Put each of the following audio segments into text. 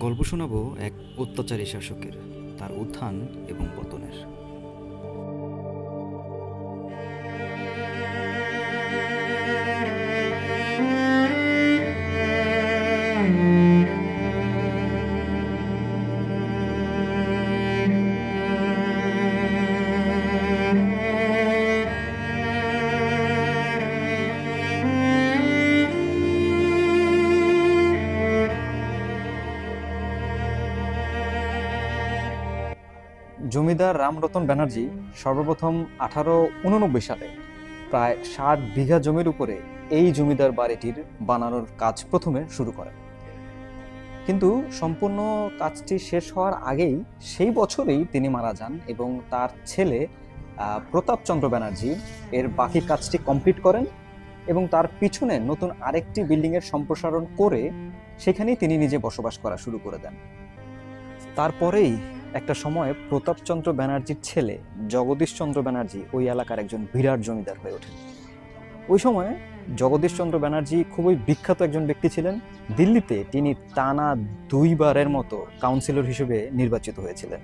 গল্প শোনাবো এক অত্যাচারী শাসকের, তার উত্থান এবং পতনের। জমিদার রামরতন ব্যানার্জি সর্বপ্রথম 1889 সালে প্রায় 60 বিঘা জমির উপরে এই জমিদার বাড়িটির বানানোর কাজ প্রথমে শুরু করেন। কিন্তু সম্পূর্ণ কাজটি শেষ হওয়ার আগেই সেই বছরেই তিনি মারা যান এবং তার ছেলে প্রতাপচন্দ্র ব্যানার্জি এর বাকি কাজটি কমপ্লিট করেন এবং তার পিছনে নতুন আরেকটি বিল্ডিংয়ের সম্প্রসারণ করে সেখানেই তিনি নিজে বসবাস করা শুরু করে দেন। তারপরেই একটা সময়ে প্রতাপচন্দ্র ব্যানার্জির ছেলে জগদীশচন্দ্র ব্যানার্জি ওই এলাকার একজন বিরাট জমিদার হয়ে ওঠেন। ওই সময়ে জগদীশচন্দ্র ব্যানার্জি খুবই বিখ্যাত একজন ব্যক্তি ছিলেন। দিল্লিতে তিনি টানা 2 বারের মতো কাউন্সিলর হিসেবে নির্বাচিত হয়েছিলেন।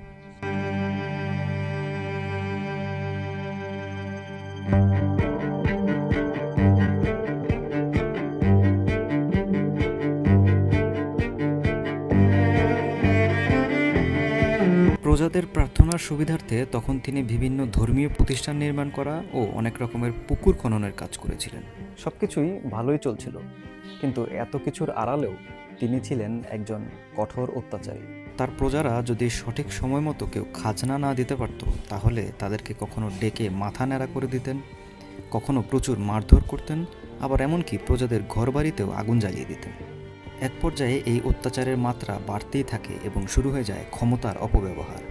প্রজাদের প্রার্থনার সুবিধার্থে তখন তিনি বিভিন্ন ধর্মীয় প্রতিষ্ঠান নির্মাণ করা ও অনেক রকমের পুকুর খননের কাজ করেছিলেন। সবকিছুই ভালোই চলছিল, কিন্তু এত কিছুর আড়ালেও তিনি ছিলেন একজন কঠোর অত্যাচারী। তার প্রজারা যদি সঠিক সময় মতো কেউ খাজনা না দিতে পারত, তাহলে তাদেরকে কখনো ডেকে মাথা ন্যাড়া করে দিতেন, কখনো প্রচুর মারধর করতেন, আবার এমনকি প্রজাদের ঘরবাড়িতেও আগুন জ্বালিয়ে দিতেন। এক পর্যায়ে এই অত্যাচারের মাত্রা বাড়তেই থাকে এবং শুরু হয়ে যায় ক্ষমতার অপব্যবহার।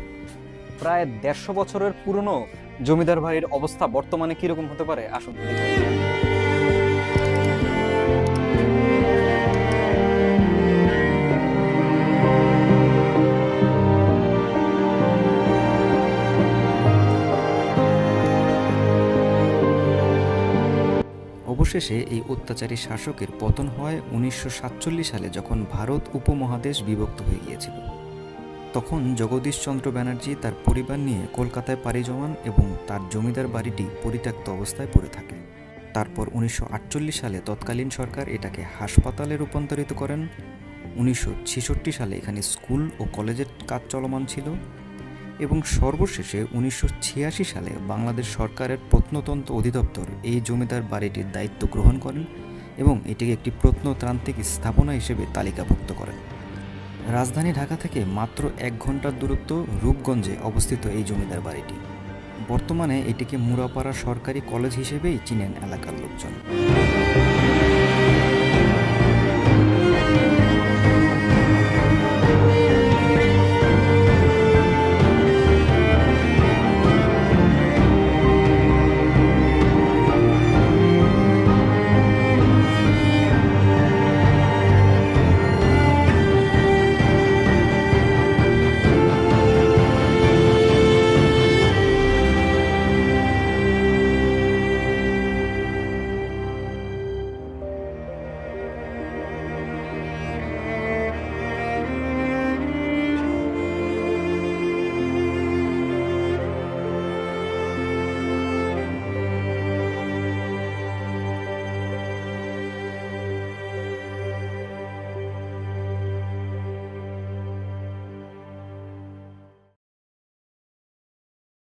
প্রায় 150 বছরের পুরনো জমিদার বাড়ির অবস্থা বর্তমানে কিরকম হতে পারে আসুন। অবশেষে এই অত্যাচারী শাসকের পতন হয় 1947 সালে, যখন ভারত উপমহাদেশ বিভক্ত হয়ে গিয়েছিল। তখন জগদীশচন্দ্র ব্যানার্জি তার পরিবার নিয়ে কলকাতায় পাড়ি জমান এবং তার জমিদার বাড়িটি পরিত্যক্ত অবস্থায় পড়ে থাকে। তারপর 1948 সালে তৎকালীন সরকার এটাকে হাসপাতালে রূপান্তরিত করেন। 1966 সালে এখানে স্কুল ও কলেজের কাজ চলমান ছিল এবং সর্বশেষে 1986 সালে বাংলাদেশ সরকারের প্রত্নতত্ত্ব অধিদপ্তর এই জমিদার বাড়িটির দায়িত্ব গ্রহণ করেন এবং এটিকে একটি প্রত্নতান্ত্রিক স্থাপনা হিসেবে তালিকাভুক্ত করেন। রাজধানী ঢাকা থেকে মাত্র 1 ঘন্টার দূরত্ব রূপগঞ্জে অবস্থিত এই জমিদার বাড়িটি। বর্তমানে এটিকে মুরাপাড়া সরকারি কলেজ হিসেবেই চিনেন এলাকার লোকজন।